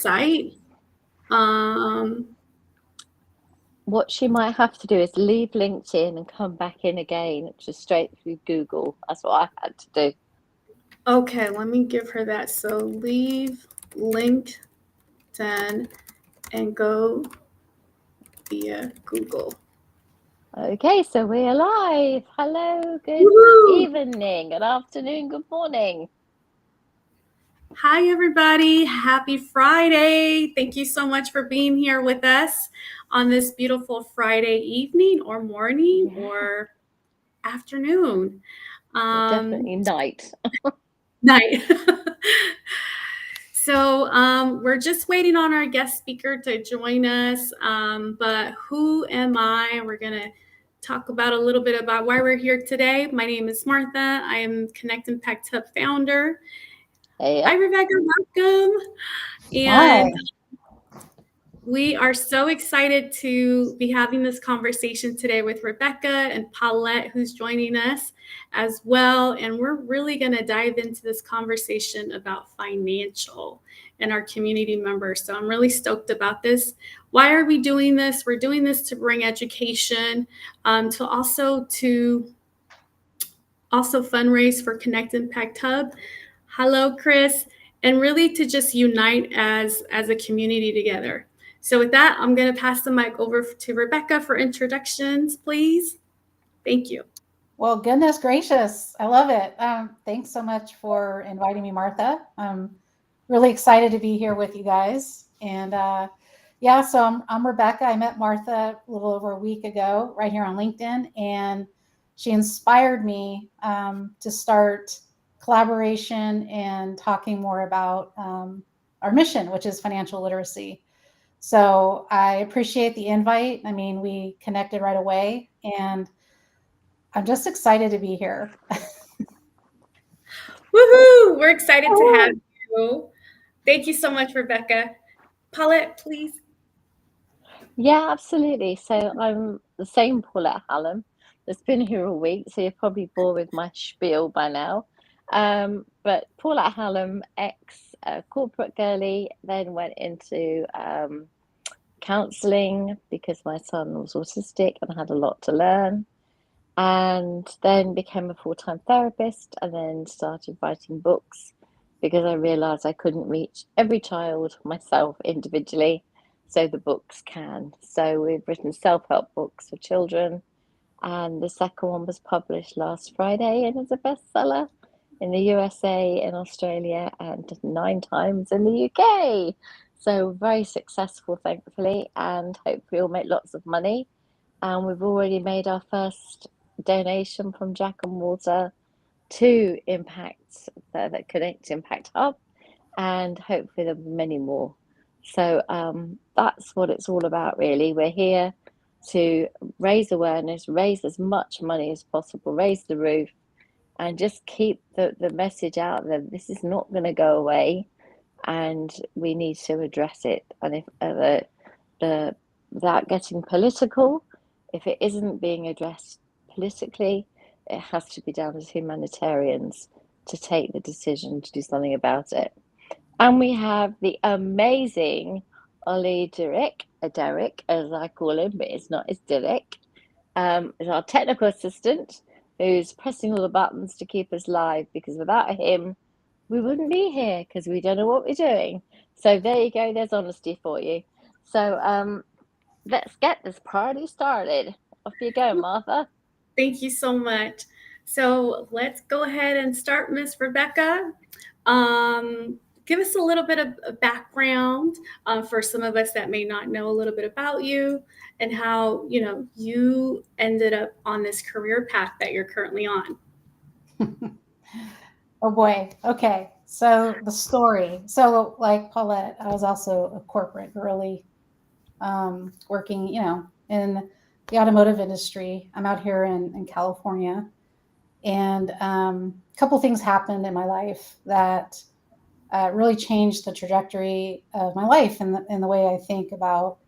site. What she might have to do is leave LinkedIn and come back in again, just straight through Google. That's what I had to do. Okay, let me give her that. So leave LinkedIn and go via Google. Okay, so we're live. Hello, good Woo! evening, good afternoon, good morning. Hi, everybody. Happy Friday. Thank you so much for being here with us on this beautiful Friday evening or morning or afternoon. Definitely night. Night. So we're just waiting on our guest speaker to join us. But who am I? We're going to talk about a little bit about why we're here today. My name is Martha. I am Connect Impact Hub founder. Hey. Hi, Rebekka. Welcome. And we are so excited to be having this conversation today with Rebekka and Paulette, who's joining us as well. And we're really going to dive into this conversation about financial and our community members. So I'm really stoked about this. Why are we doing this? We're doing this to bring education, to also fundraise for Connect Impact Hub. Hello, Chris. And really to just unite as a community together. So with that, I'm going to pass the mic over to Rebekka for introductions, please. Thank you. Well, goodness gracious. I love it. Thanks so much for inviting me, Martha. I'm really excited to be here with you guys. And so I'm Rebekka. I met Martha a little over a week ago right here on LinkedIn, and she inspired me to start collaboration and talking more about our mission, which is financial literacy. So I appreciate the invite. I mean, we connected right away, and I'm just excited to be here. Woohoo! We're excited to have you. Thank you so much, Rebekka. Paulette, please. Yeah, absolutely. So I'm the same Paulette Hallam that's been here a week, so you're probably bored with my spiel by now. But Paulette Hallam, ex corporate girly, then went into counselling because my son was autistic and I had a lot to learn. And then became a full-time therapist and then started writing books because I realized I couldn't reach every child myself individually, so the books can. So we've written self-help books for children, and the second one was published last Friday and is a bestseller in the USA, in Australia, and 9 times in the UK. So very successful, thankfully, and hopefully we'll make lots of money. And we've already made our first donation from Jack and Water to Impact, that Connect Impact Hub, and hopefully there'll be many more. So that's what it's all about, really. We're here to raise awareness, raise as much money as possible, raise the roof, and just keep the message out there. This is not going to go away, and we need to address it. And if without getting political, if it isn't being addressed politically, it has to be done as humanitarians to take the decision to do something about it. And we have the amazing Ollie Dierickx, as I call him, but it's not, it's Dierickx, is our technical assistant who's pressing all the buttons to keep us live, because without him, we wouldn't be here because we don't know what we're doing. So there you go, there's honesty for you. So let's get this party started. Off you go, Martha. Thank you so much. So let's go ahead and start, Miss Rebekka. Give us a little bit of background for some of us that may not know a little bit about you and how you ended up on this career path that you're currently on. Oh boy. Okay. So the story. So like Paulette, I was also a corporate girly, working, in the automotive industry. I'm out here in California, and a couple things happened in my life that really changed the trajectory of my life and the way I think about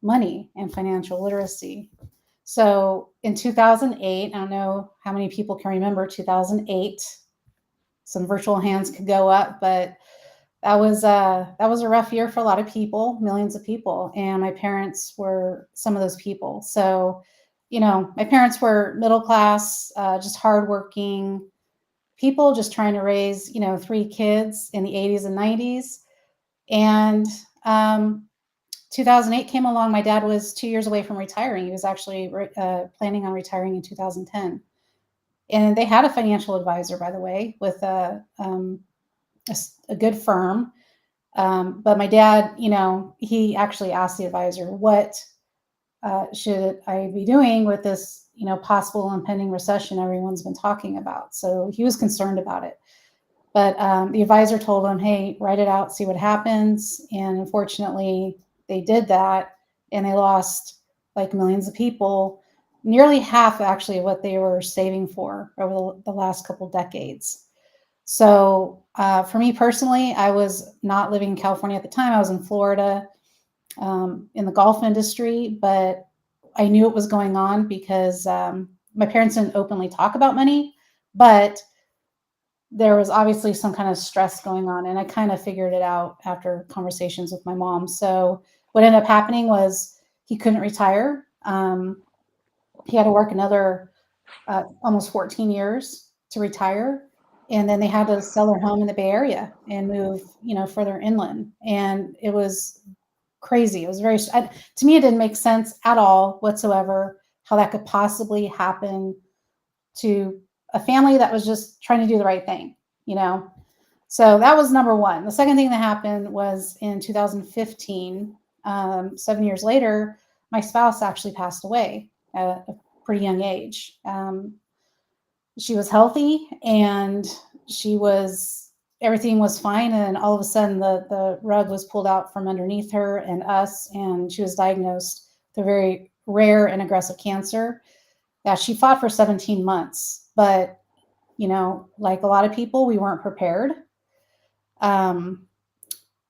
money and financial literacy. So in 2008, I don't know how many people can remember 2008. Some virtual hands could go up, but that was a rough year for a lot of people, millions of people, and my parents were some of those people. So, my parents were middle class, just hardworking people, just trying to raise 3 kids in the 80s and 90s. And 2008 came along. My dad was 2 years away from retiring. He was actually planning on retiring in 2010. And they had a financial advisor, by the way, with a good firm. But my dad, he actually asked the advisor, what should I be doing with this, possible impending recession everyone's been talking about? So he was concerned about it. But the advisor told him, hey, write it out, see what happens. And unfortunately, they did that, and they lost like millions of people, nearly half actually of what they were saving for over the last couple decades. So for me personally, I was not living in California at the time. I was in Florida in the golf industry, but I knew it was going on because my parents didn't openly talk about money, but there was obviously some kind of stress going on, and I kind of figured it out after conversations with my mom. So what ended up happening was he couldn't retire. He had to work another almost 14 years to retire. And then they had to sell their home in the Bay Area and move, further inland. And it was crazy. It was to me, it didn't make sense at all whatsoever how that could possibly happen to a family that was just trying to do the right thing, So that was number one. The second thing that happened was in 2015, 7 years later, my spouse actually passed away at a pretty young age. She was healthy and everything was fine. And all of a sudden the rug was pulled out from underneath her and us, and she was diagnosed with a very rare and aggressive cancer that she fought for 17 months. But, like a lot of people, we weren't prepared. And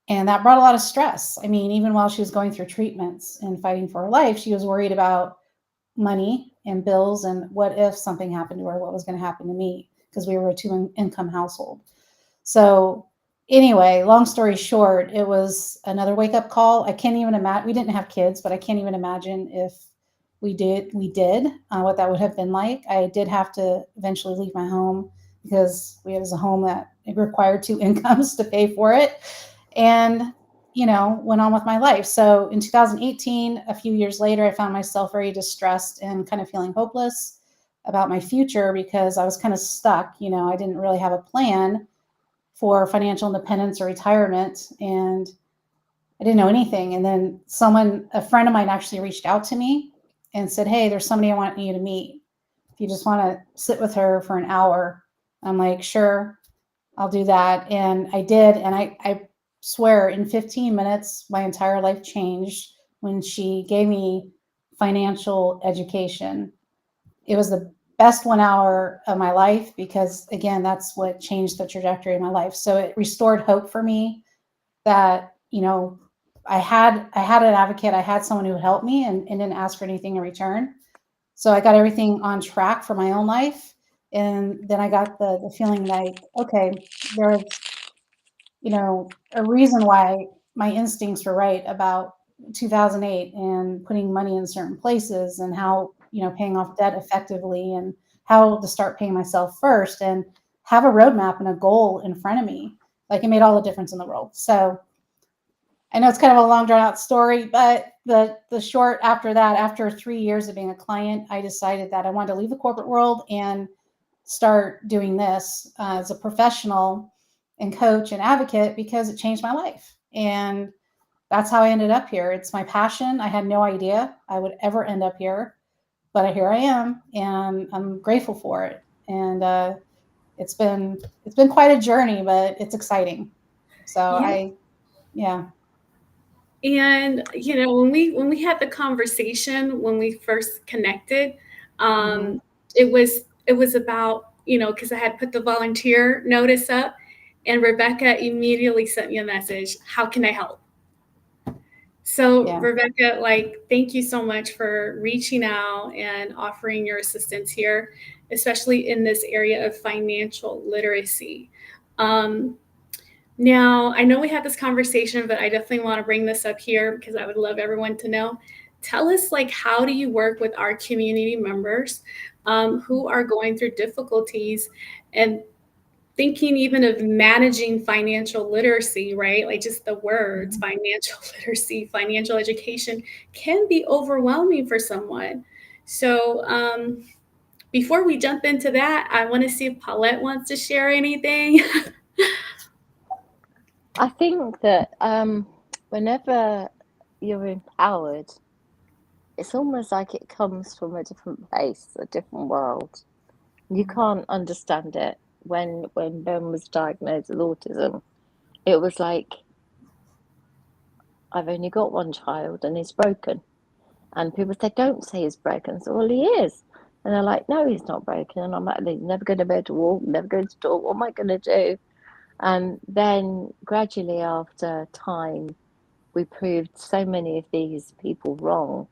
that brought a lot of stress. I mean, even while she was going through treatments and fighting for her life, she was worried about money and bills and what if something happened to her, what was going to happen to me, because we were a 2-income household. So anyway, long story short, it was another wake-up call. I can't even imagine, we didn't have kids, but I can't even imagine if we did what that would have been like. I did have to eventually leave my home because we was a home that it required 2 incomes to pay for it, and went on with my life. So in 2018, a few years later, I found myself very distressed and kind of feeling hopeless about my future because I was kind of stuck. I didn't really have a plan for financial independence or retirement, and I didn't know anything. And then a friend of mine actually reached out to me and said, hey, there's somebody I want you to meet. If you just want to sit with her for an hour. I'm like, sure, I'll do that. And I did. And I swear in 15 minutes, my entire life changed when she gave me financial education. It was the best 1 hour of my life because, again, that's what changed the trajectory of my life. So it restored hope for me that, I had an advocate. I had someone who helped me and didn't ask for anything in return. So I got everything on track for my own life. And then I got the feeling like, okay, there's, a reason why my instincts were right about 2008 and putting money in certain places and how, paying off debt effectively and how to start paying myself first and have a roadmap and a goal in front of me. Like, it made all the difference in the world. So I know it's kind of a long drawn out story, but the short after that, after 3 years of being a client, I decided that I wanted to leave the corporate world and start doing this as a professional and coach and advocate because it changed my life. And that's how I ended up here. It's my passion. I had no idea I would ever end up here, but here I am, and I'm grateful for it. And it's been quite a journey, but it's exciting. So yeah. And when we had the conversation when we first connected, it was about because I had put the volunteer notice up, and Rebekka immediately sent me a message. How can I help? So Rebekka, thank you so much for reaching out and offering your assistance here, especially in this area of financial literacy. Now, I know we had this conversation, but I definitely want to bring this up here because I would love everyone to know. Tell us, like, how do you work with our community members who are going through difficulties and thinking even of managing financial literacy, right? Like just the words, financial literacy, financial education can be overwhelming for someone. So before we jump into that, I want to see if Paulette wants to share anything. I think that whenever you're empowered, it's almost like it comes from a different place, a different world. You can't understand it. When Ben was diagnosed with autism, it was like, I've only got one child and he's broken. And people say, don't say he's broken. So, well, he is. And they're like, no, he's not broken. And I'm like, he's never going to be able to walk, never going to talk. What am I going to do? And then gradually after time, we proved so many of these people wrong,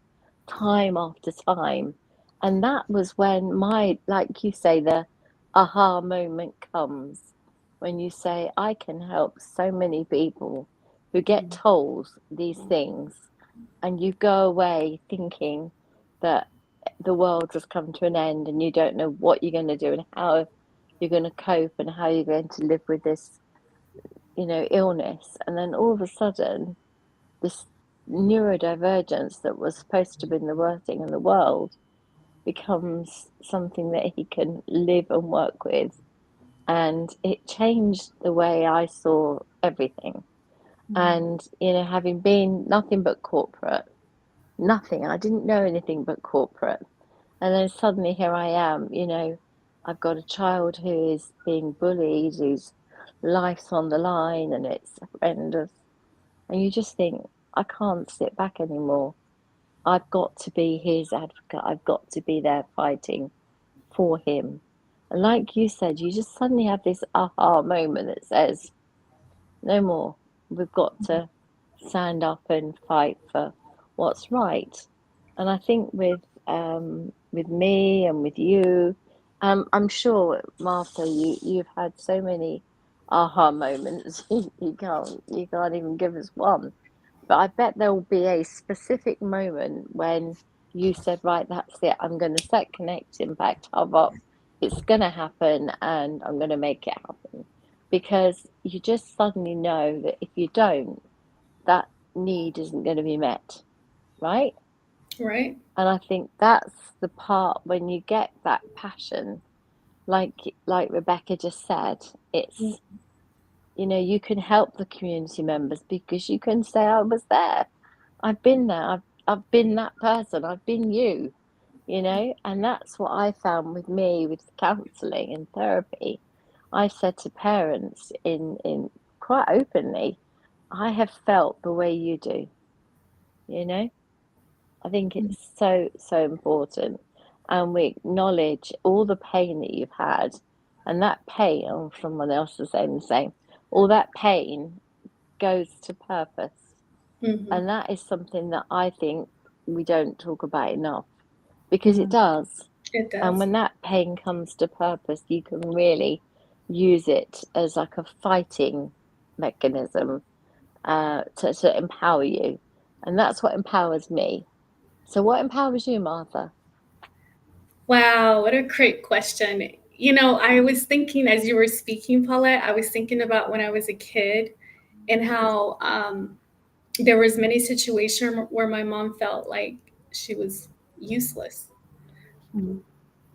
time after time. And that was when like you say, the aha moment comes when you say, I can help so many people who get told these things, and you go away thinking that the world has come to an end and you don't know what you're going to do and how you're going to cope and how you're going to live with this, illness. And then all of a sudden, this neurodivergence that was supposed to be the worst thing in the world becomes something that he can live and work with. And it changed the way I saw everything. And, having been nothing but corporate, nothing, I didn't know anything but corporate. And then suddenly here I am, I've got a child who is being bullied, whose life's on the line, and it's horrendous. And you just think, I can't sit back anymore. I've got to be his advocate. I've got to be there fighting for him. And like you said, you just suddenly have this aha moment that says, no more. We've got to stand up and fight for what's right. And I think with me and with you, I'm sure, Martha, you've had so many aha moments. You can't even give us one. But I bet there will be a specific moment when you said, right, that's it. I'm going to set Connect Impact Hub up. It's going to happen and I'm going to make it happen. Because you just suddenly know that if you don't, that need isn't going to be met, right? Right. And I think that's the part when you get that passion, like Rebekka just said, it's, you can help the community members because you can say, I was there. I've been there. I've been that person. I've been you, and that's what I found with me with counselling and therapy. I said to parents in quite openly, I have felt the way you do, I think it's so, so important. And we acknowledge all the pain that you've had, and that pain, oh, someone else is saying the same, all that pain goes to purpose. And that is something that I think we don't talk about enough, because it does. It does. And when that pain comes to purpose, you can really use it as like a fighting mechanism to empower you. And that's what empowers me. So what empowers you, Martha? Wow, what a great question. I was thinking as you were speaking, Paulette, I was thinking about when I was a kid and how there was many situations where my mom felt like she was useless.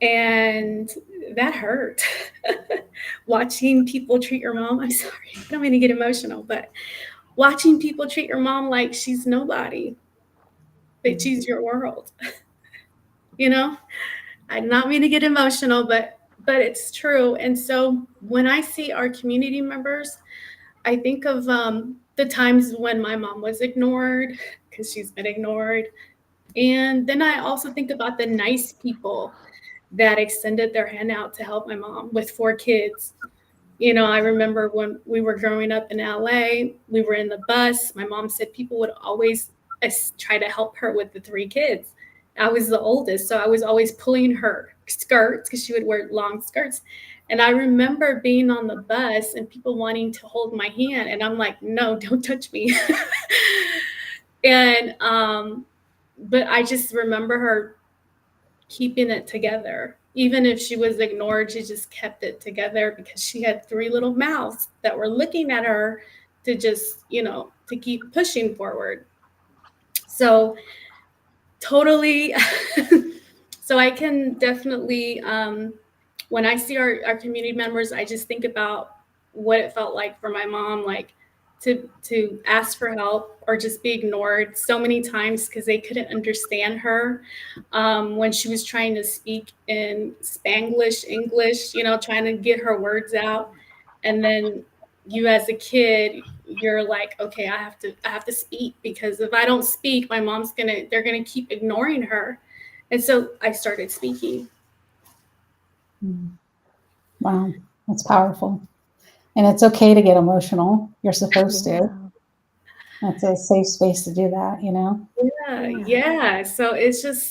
And that hurt. Watching people treat your mom, I'm sorry, I don't mean to get emotional, but watching people treat your mom like she's nobody, that she's your world. I do not mean to get emotional, but it's true. And so when I see our community members, I think of the times when my mom was ignored, because she's been ignored. And then I also think about the nice people that extended their hand out to help my mom with 4 kids. I remember when we were growing up in LA, we were in the bus. My mom said people would always try to help her with the 3 kids. I was the oldest, so I was always pulling her skirts because she would wear long skirts. And I remember being on the bus and people wanting to hold my hand, and I'm like, no, don't touch me. And but I just remember her keeping it together. Even if she was ignored, she just kept it together because she had 3 little mouths that were looking at her to just, to keep pushing forward. So totally. So I can definitely, when I see our community members, I just think about what it felt like for my mom, like to ask for help or just be ignored so many times because they couldn't understand her when she was trying to speak in Spanglish, English, trying to get her words out. And then you as a kid, you're like, okay, I have to speak, because if I don't speak, my mom's they're gonna keep ignoring her. And so I started speaking. Wow, that's powerful. And it's okay to get emotional. You're supposed to. That's a safe space to do that, Yeah. So it's just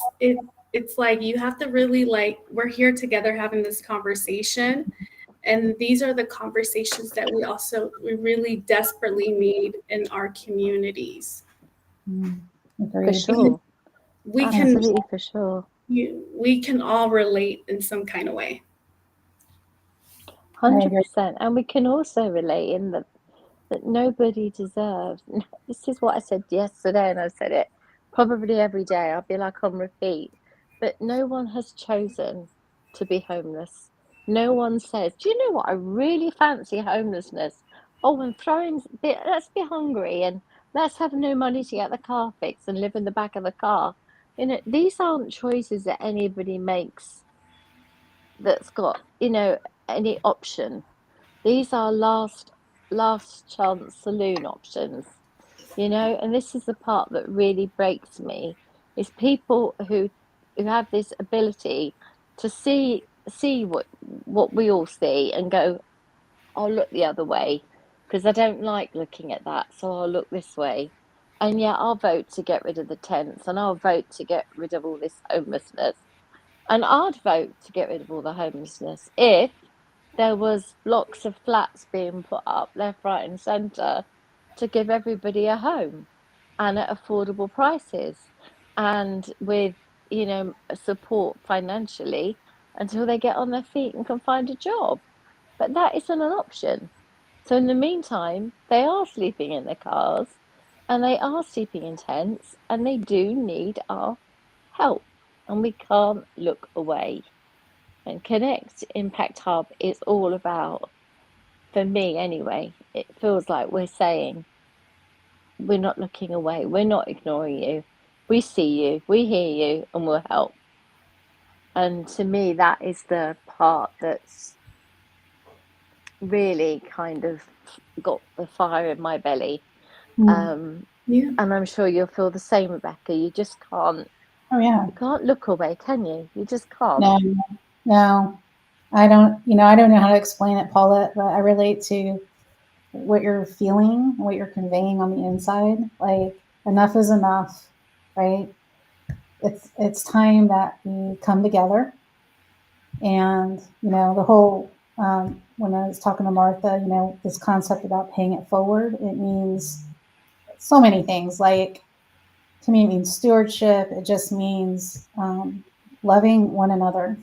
it's like you have to really, like, we're here together having this conversation. And these are the conversations that we really desperately need in our communities. Agreed. For sure. We Absolutely, for sure. We can all relate in some kind of way. 100%. And we can also relate in that nobody deserves. This is what I said yesterday, and I've said it probably every day. I'll be like on repeat. But no one has chosen to be homeless. No one says, do you know what? I really fancy homelessness. Oh, and let's be hungry, and let's have no money to get the car fixed and live in the back of the car. These aren't choices that anybody makes that's got, any option. These are last chance saloon options, and this is the part that really breaks me, is people who have this ability to see what we all see and go, I'll look the other way because I don't like looking at that, so I'll look this way. And yeah, I'll vote to get rid of the tents, and I'll vote to get rid of all this homelessness. And I'd vote to get rid of all the homelessness if there was blocks of flats being put up left, right, and centre to give everybody a home, and at affordable prices, and with support financially until they get on their feet and can find a job. But that isn't an option. So in the meantime, they are sleeping in their cars, and they are sleeping in tents, and they do need our help, and we can't look away. And Connect Impact Hub is all about, for me anyway, it feels like we're saying, we're not looking away, we're not ignoring you, we see you, we hear you, and we'll help. And to me, that is the part that's really kind of got the fire in my belly. And I'm sure you'll feel the same, Rebekka. You just can't. Oh yeah. You can't look away, can you? You just can't. No. I don't know how to explain it, Paulette, but I relate to what you're feeling, what you're conveying on the inside. Like, enough is enough, right? It's time that we come together. And the whole when I was talking to Martha, this concept about paying it forward, it means so many things. Like, to me, it means stewardship. It just means loving one another.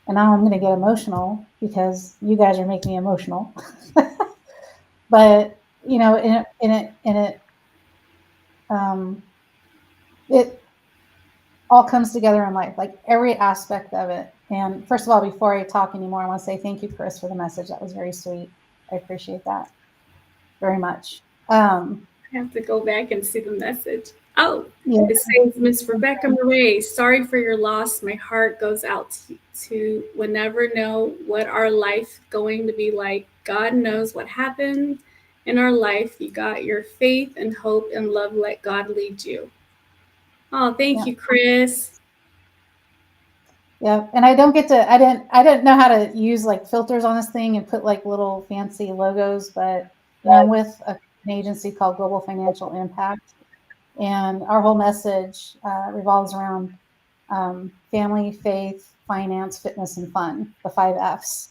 And now I'm going to get emotional because you guys are making me emotional. But it all comes together in life, like every aspect of it. And first of all, before I talk anymore, I want to say thank you, Chris, for the message. That was very sweet. I appreciate that very much. I have to go back and see the message. Oh, yeah. It says, Miss Rebekka Murray, sorry for your loss. My heart goes out to we'll never know what our life going to be like. God knows what happened in our life. You got your faith and hope and love. Let God lead you. Oh, thank you, Chris. Yeah, and I didn't know how to use like filters on this thing and put like little fancy logos, but I'm with an agency called Global Financial Impact, and our whole message revolves around family, faith, finance, fitness, and fun, the 5 Fs.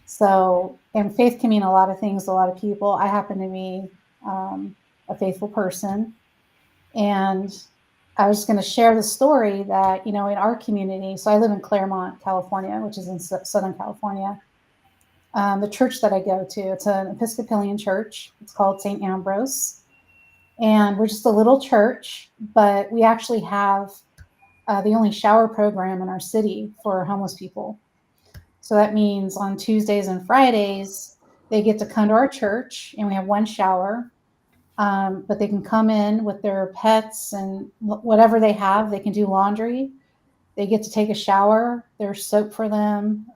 So, and faith can mean a lot of things to a lot of people. I happen to be a faithful person. And I was going to share the story that, in our community, so I live in Claremont, California, which is in Southern California. The church that I go to, it's an Episcopalian church. It's called St. Ambrose. And we're just a little church, but we actually have the only shower program in our city for homeless people. So that means on Tuesdays and Fridays, they get to come to our church, and we have one shower. But they can come in with their pets and whatever they have. They can do laundry. They get to take a shower. There's soap for them.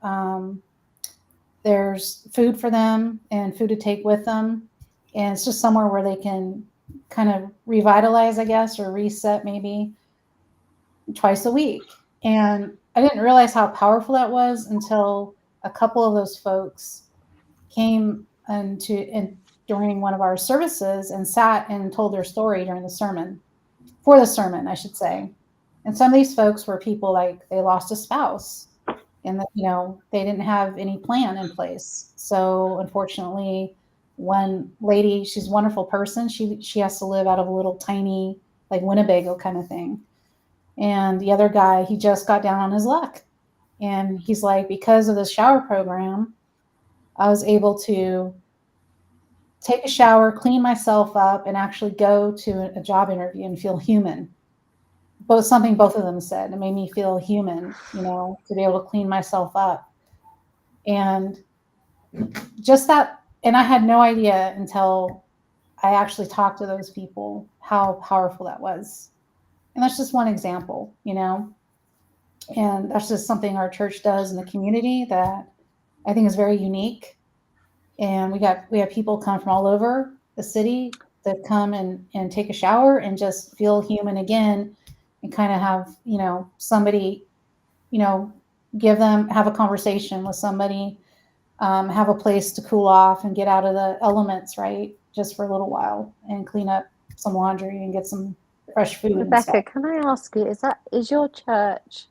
There's food for them and food to take with them. And it's just somewhere where they can kind of revitalize, I guess, or reset maybe twice a week. And I didn't realize how powerful that was until a couple of those folks came during one of our services and sat and told their story during the sermon, for the sermon, I should say. And some of these folks were people like they lost a spouse and that, they didn't have any plan in place. So unfortunately, one lady, she's a wonderful person. She has to live out of a little tiny, like Winnebago kind of thing. And the other guy, he just got down on his luck. And he's like, because of the shower program, I was able to take a shower, clean myself up, and actually go to a job interview and feel human. Something both of them said. It made me feel human, to be able to clean myself up. And just that, and I had no idea until I actually talked to those people how powerful that was. And that's just one example, and that's just something our church does in the community that I think is very unique. And we have people come from all over the city that come and take a shower and just feel human again, and kind of have, somebody, have a conversation with somebody, have a place to cool off and get out of the elements, right? Just for a little while and clean up some laundry and get some fresh food. Rebekka, can I ask you, is your church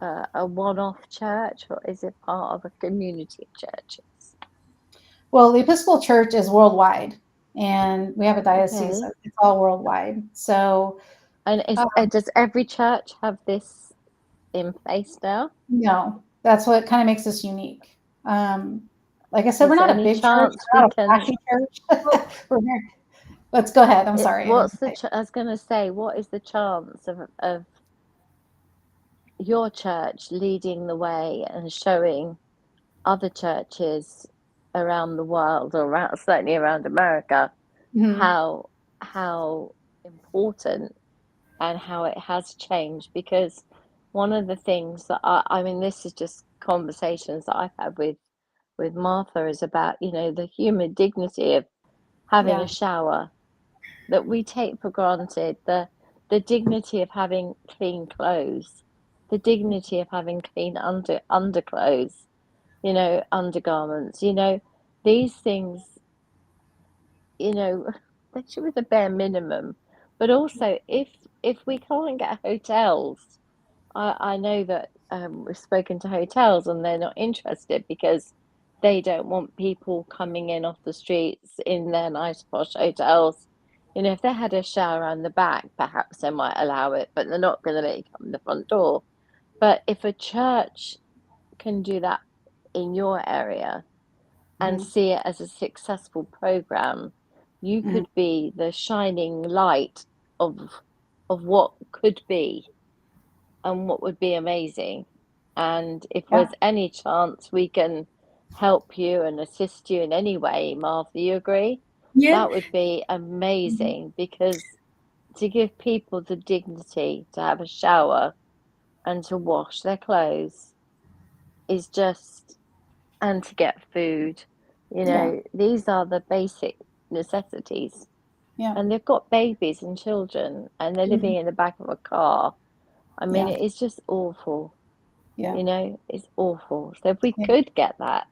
a one-off church, or is it part of a community of churches? Well, the Episcopal Church is worldwide, and we have a diocese. Okay. It's all worldwide. So, and does every church have this in place now? No, that's what kind of makes us unique. Like I said, we're not a big church. We're not a flashy church. Let's go ahead. I'm sorry. I was going to say, what is the chance of your church leading the way and showing other churches around the world, or certainly around America, how important and how it has changed? Because one of the things that I mean, this is just conversations that I've had with Martha, is about, the human dignity of having a shower that we take for granted, the dignity of having clean clothes, the dignity of having clean underclothes, undergarments, these things, they should be the bare minimum. But also, if we can't get hotels, I know that we've spoken to hotels and they're not interested because they don't want people coming in off the streets in their nice posh hotels. If they had a shower on the back, perhaps they might allow it, but they're not going to let you come in the front door. But if a church can do that in your area and see it as a successful program, you could be the shining light of what could be and what would be amazing. And if there's any chance we can help you and assist you in any way, Martha, you agree? Yeah. That would be amazing, because to give people the dignity to have a shower and to wash their clothes is just, and to get food, these are the basic necessities. Yeah. And they've got babies and children, and they're living in the back of a car. I mean, it's just awful. Yeah. It's awful. So if we could get that,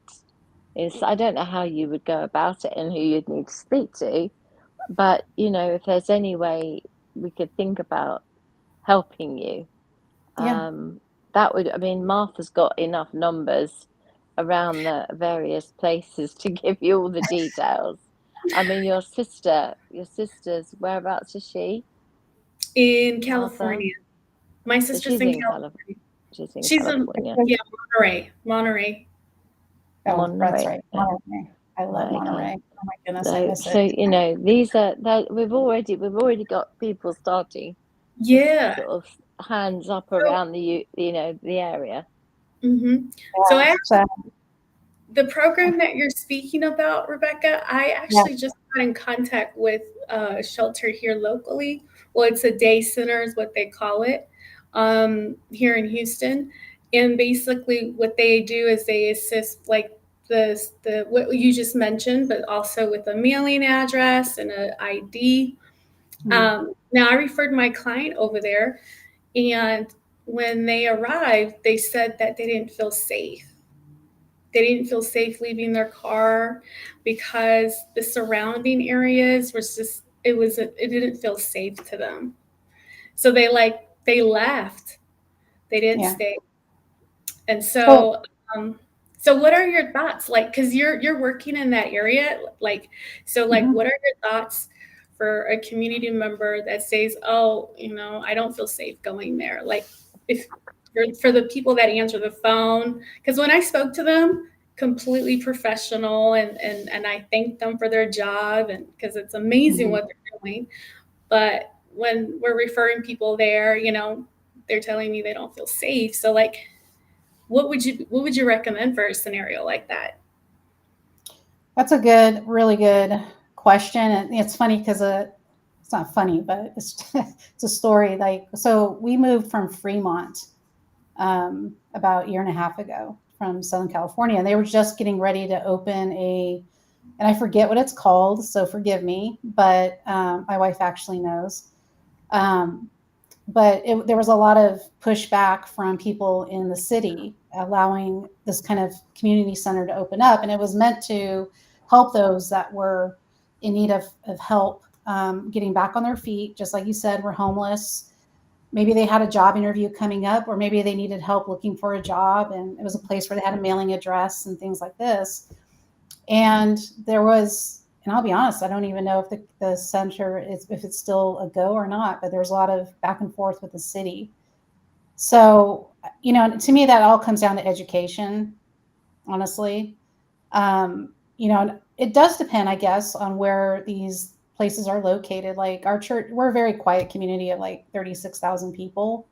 I don't know how you would go about it and who you'd need to speak to, but, if there's any way we could think about helping you, that would, I mean, Martha's got enough numbers around the various places to give you all the details. I mean, your sister's, whereabouts is she? In Martha? California. My So sister's she's in in California. She's in She's in, California. yeah, Monterey. Oh, Monterey. that's right. Monterey. I love Right, Monterey. okay. Oh my goodness, I miss So it. you know, these are that we've already got people starting to Yeah. sort of hands up So, around the area. mm-hmm. Yeah, So the program that you're speaking about, Rebekka, I actually just got in contact with a shelter here locally. Well, it's a day center is what they call it, here in Houston. And basically what they do is they assist like the what you just mentioned, but also with a mailing address and an ID. Now I referred my client over there, and when they arrived, they said that they didn't feel safe. They didn't feel safe leaving their car because the surrounding areas was just it didn't feel safe to them. So they left. They didn't stay. And so so what are your thoughts, like, because you're working in that area, like, so like what are your thoughts for a community member that says, oh, I don't feel safe going there, like, if for the people that answer the phone, because when I spoke to them, completely professional, and I thanked them for their job, and because it's amazing what they're doing, but when we're referring people there, they're telling me they don't feel safe. So like, what would you recommend for a scenario like that? That's a really good question. And it's funny because it's not funny, but it's it's a story. Like, so we moved from Fremont about a year and a half ago from Southern California, and they were just getting ready to open and I forget what it's called, so forgive me, but my wife actually knows. But there was a lot of pushback from people in the city allowing this kind of community center to open up, and it was meant to help those that were in need of help getting back on their feet, just like you said, were homeless. Maybe they had a job interview coming up, or maybe they needed help looking for a job, and it was a place where they had a mailing address and things like this. And there was, and I'll be honest, I don't even know if the center if it's still a go or not, but there's a lot of back and forth with the city. So, to me, that all comes down to education, honestly. It does depend, I guess, on where these places are located. Like our church, we're a very quiet community of like 36,000 people.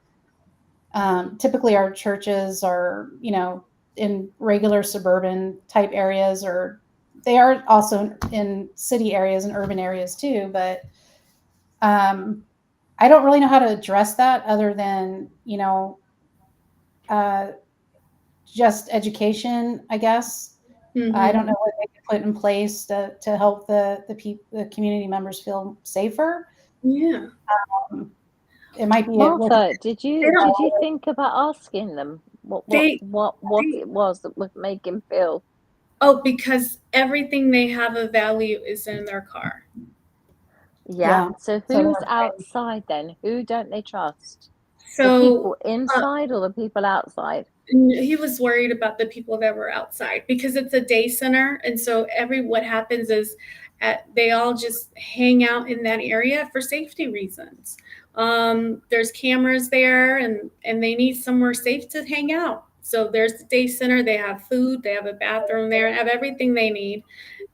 Typically our churches are, in regular suburban type areas, or they are also in city areas and urban areas too. But I don't really know how to address that other than, uh, just education, I guess. I don't know what they could put in place to help the community members feel safer. Yeah. It might be Martha, did you think about asking them what it was that would make him feel? Oh, because everything they have of value is in their car. Yeah. So who's outside then? Who don't they trust? So the people inside or the people outside? He was worried about the people that were outside because it's a day center, and so what happens is they all just hang out in that area for safety reasons. There's cameras there, and they need somewhere safe to hang out. So there's the day center. They have food. They have a bathroom there. Have everything they need.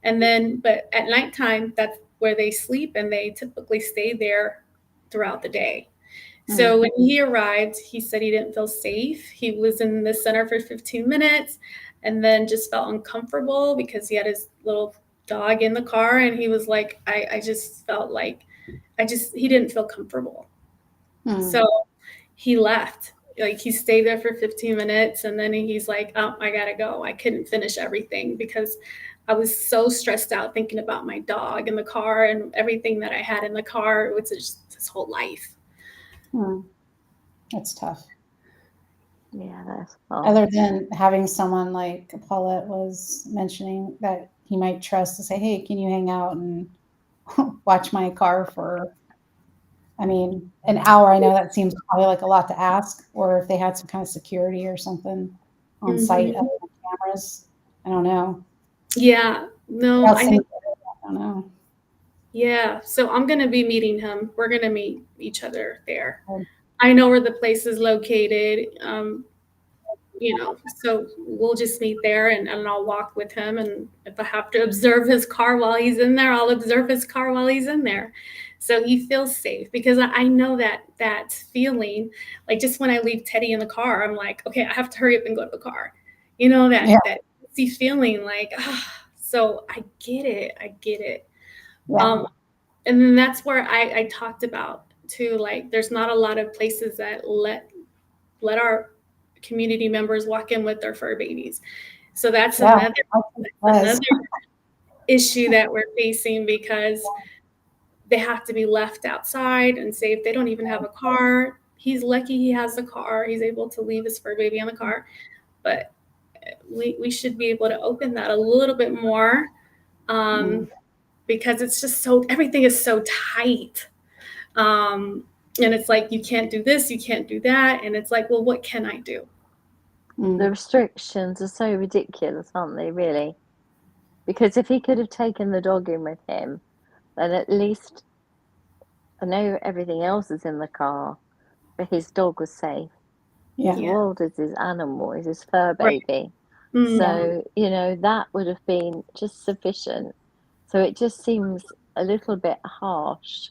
And then, but at nighttime, that's where they sleep, and they typically stay there throughout the day. So when he arrived, he said he didn't feel safe. He was in the center for 15 minutes and then just felt uncomfortable because he had his little dog in the car. And he was like, I just felt like he didn't feel comfortable. So he left. Like he stayed there for 15 minutes and then he's like, oh, I gotta go. I couldn't finish everything because I was so stressed out thinking about my dog in the car and everything that I had in the car. It was just his whole life. That's tough. Yeah, that's other than having someone like Paulette was mentioning that he might trust to say, hey, can you hang out and watch my car for I mean, an hour, I know that seems probably like a lot to ask, or if they had some kind of security or something on site other than cameras. I don't know. Yeah, no, I don't know. Yeah, so I'm going to be meeting him. We're going to meet each other there. Um, I know where the place is located, so we'll just meet there, and I'll walk with him. And if I have to observe his car while he's in there, I'll observe his car while he's in there. So he feels safe, because I know that feeling, like just when I leave Teddy in the car, I'm like, okay, I have to hurry up and go to the car. That feeling like, so I get it. Yeah. And then that's where I talked about too, like there's not a lot of places that let our community members walk in with their fur babies. So that's another issue that we're facing, because they have to be left outside and safe. They don't even have a car. He's lucky he has a car. He's able to leave his fur baby in the car. But we should be able to open that a little bit more, because it's just everything is so tight. And it's like, you can't do this, you can't do that. And it's like, well, what can I do? The restrictions are so ridiculous, aren't they, really? Because if he could have taken the dog in with him, then at least, I know everything else is in the car, but his dog was safe. His world is his animal, is his fur baby. Right. So, that would have been just sufficient. So it just seems a little bit harsh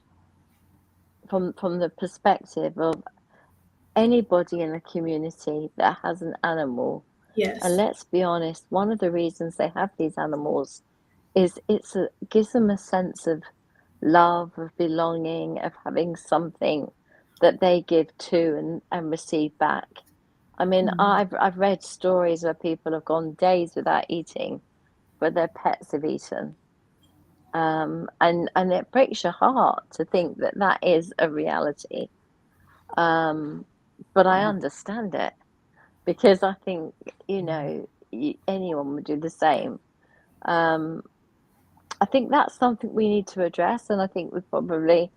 from the perspective of anybody in the community that has an animal. Yes. And let's be honest, one of the reasons they have these animals is it gives them a sense of love, of belonging, of having something that they give to and receive back. I mean, I've read stories where people have gone days without eating, but their pets have eaten. And it breaks your heart to think that is a reality. But I understand it, because I think, anyone would do the same. I think that's something we need to address, and I think we probably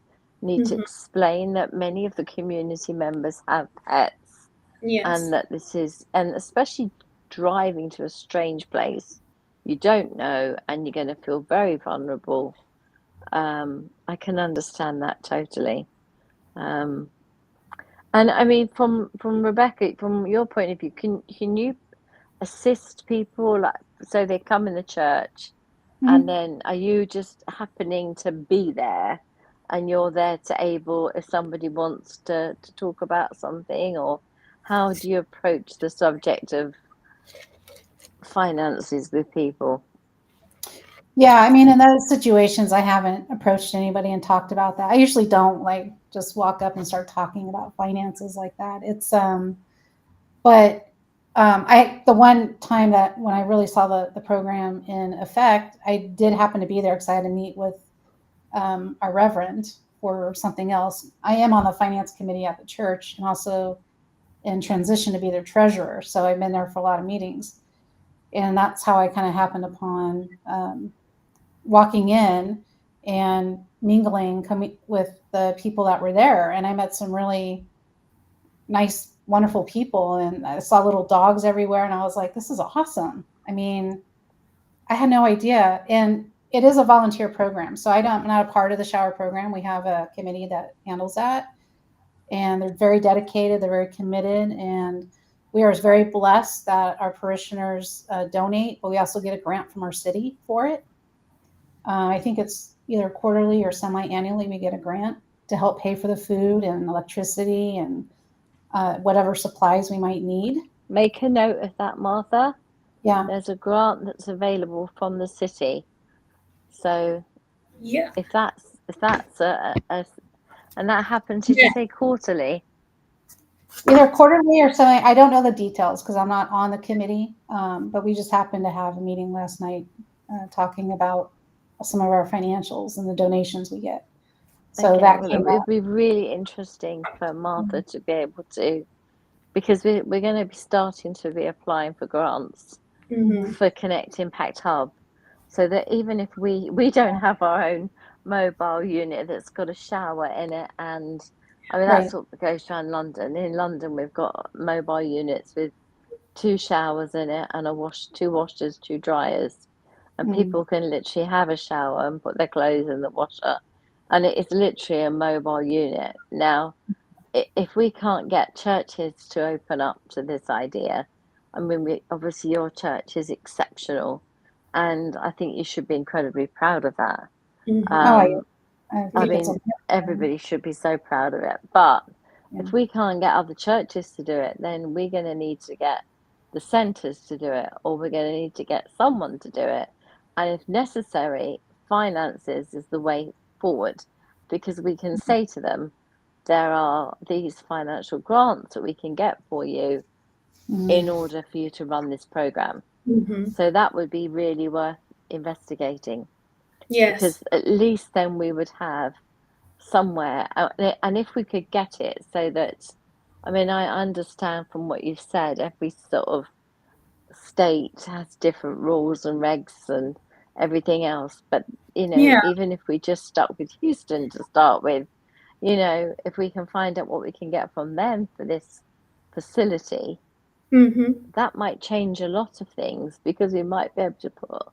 need to explain that many of the community members have pets. Yes. And that and especially driving to a strange place you don't know, and you're going to feel very vulnerable. I can understand that totally. And I mean, from Rebekka, from your point of view, can you assist people, like, so they come in the church, and then are you just happening to be there, and you're there to able, if somebody wants to talk about something, or how do you approach the subject of finances with people? Yeah, I mean, in those situations, I haven't approached anybody and talked about that. I usually don't like just walk up and start talking about finances like that. It's but the one time that when I really saw the program in effect, I did happen to be there because I had to meet with our reverend for something else. I am on the finance committee at the church, and also in transition to be their treasurer. So I've been there for a lot of meetings, and that's how I kind of happened upon walking in and mingling with the people that were there. And I met some really nice, wonderful people, and I saw little dogs everywhere, and I was like, this is awesome. I mean, I had no idea. And it is a volunteer program. So I'm not a part of the shower program. We have a committee that handles that, and they're very dedicated. They're very committed. And we are very blessed that our parishioners donate, but we also get a grant from our city for it. I think it's either quarterly or semi-annually we get a grant to help pay for the food and electricity and whatever supplies we might need. Make a note of that, Martha. Yeah. There's a grant that's available from the city. So yeah, if that's and that happens, did you say quarterly? Either quarterly or something. I don't know the details because I'm not on the committee, but we just happened to have a meeting last night talking about some of our financials and the donations we get. So that came up. It would be really interesting for Martha to be able to, because we're going to be starting to be applying for grants for Connect Impact Hub, so that even if we don't have our own mobile unit that's got a shower in it, and I mean Right. that's what goes around London. In London, we've got mobile units with 2 showers in it and 2 washers, 2 dryers, and people can literally have a shower and put their clothes in the washer, and it is literally a mobile unit. Now, if we can't get churches to open up to this idea, I mean, obviously your church is exceptional, and I think you should be incredibly proud of that. I I think it's mean, everybody should be so proud of it. But if we can't get other churches to do it, then we're going to need to get the centres to do it, or we're going to need to get someone to do it. And if necessary, finances is the way forward, because we can say to them, there are these financial grants that we can get for you in order for you to run this program. So that would be really worth investigating. Yes. Because at least then we would have somewhere, and if we could get it so that, I mean, I understand from what you've said, every sort of state has different rules and regs and everything else, but even if we just stuck with Houston to start with, if we can find out what we can get from them for this facility, that might change a lot of things, because we might be able to put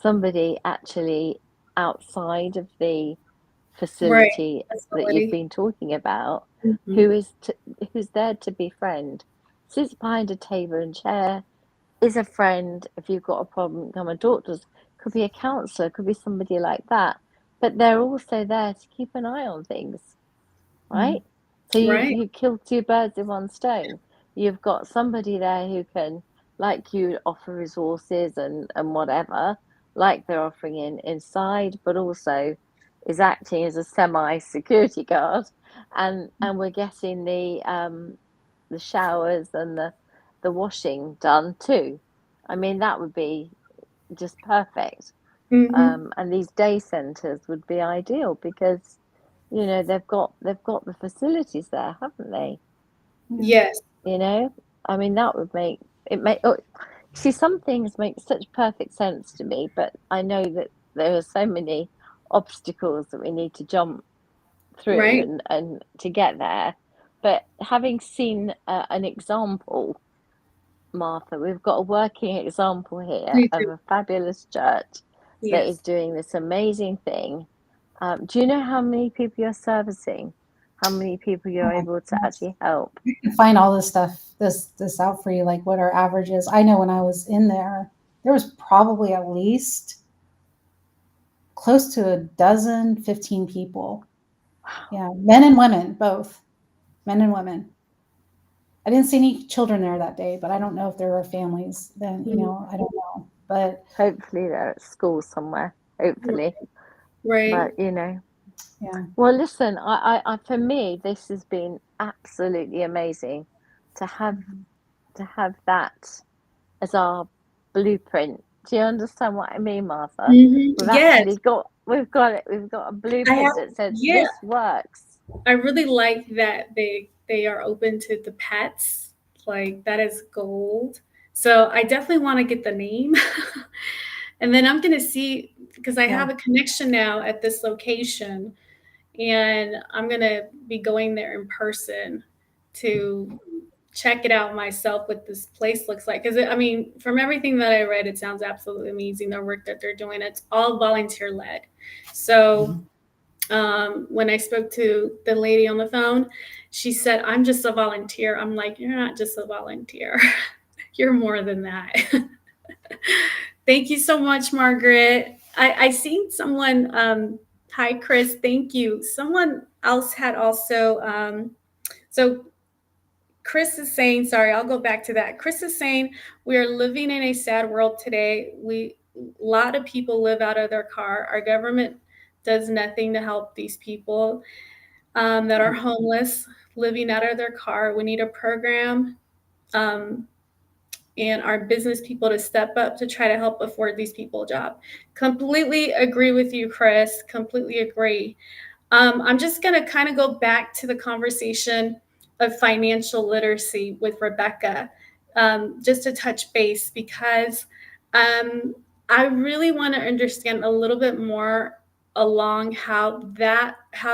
somebody actually outside of the facility that you've been talking about, who's there to befriend, sits behind a table and chair, is a friend. If you've got a problem, come and talk to us. Could be a counsellor, could be somebody like that, but they're also there to keep an eye on things, right? So you kill 2 birds with 1 stone. You've got somebody there who can, like you, offer resources and whatever, like they're offering inside, but also is acting as a semi-security guard, and we're getting the showers and the washing done too. I mean, that would be just perfect. And these day centres would be ideal, because they've got the facilities there, haven't they? Yes. I mean, that would make it see, some things make such perfect sense to me, but I know that there are so many obstacles that we need to jump through and to get there. But having seen an example, Martha, we've got a working example here of a fabulous church that is doing this amazing thing. Do you know how many people you're servicing? How many people you're able to actually help? You can find all this stuff, this out for you, like what our average is. I know when I was in there was probably at least close to 12, 15 people. Yeah, men and women, both. Men and women. I didn't see any children there that day, but I don't know if there were families then, I don't know. But hopefully they're at school somewhere, hopefully. But yeah. Well, listen, I for me, this has been absolutely amazing to have that as our blueprint. Do you understand what I mean, Martha? We've actually got a blueprint that says this works. I really like that they are open to the pets. Like, that is gold. So I definitely want to get the name. And then I'm going to see, because I have a connection now at this location, and I'm going to be going there in person to check it out myself, what this place looks like. Because, I mean, from everything that I read, it sounds absolutely amazing, the work that they're doing. It's all volunteer led. So when I spoke to the lady on the phone, she said, I'm just a volunteer. I'm like, you're not just a volunteer. You're more than that. Thank you so much, Margaret. I seen someone, hi, Chris, thank you. Someone else had also, so Chris is saying, sorry, I'll go back to that. Chris is saying, we are living in a sad world today. A lot of people live out of their car. Our government does nothing to help these people that are homeless, living out of their car. We need a program and our business people to step up to try to help afford these people a job. Completely agree with you, Chris. Completely agree. I'm just going to kind of go back to the conversation of financial literacy with Rebekka, just to touch base, because I really want to understand a little bit more along how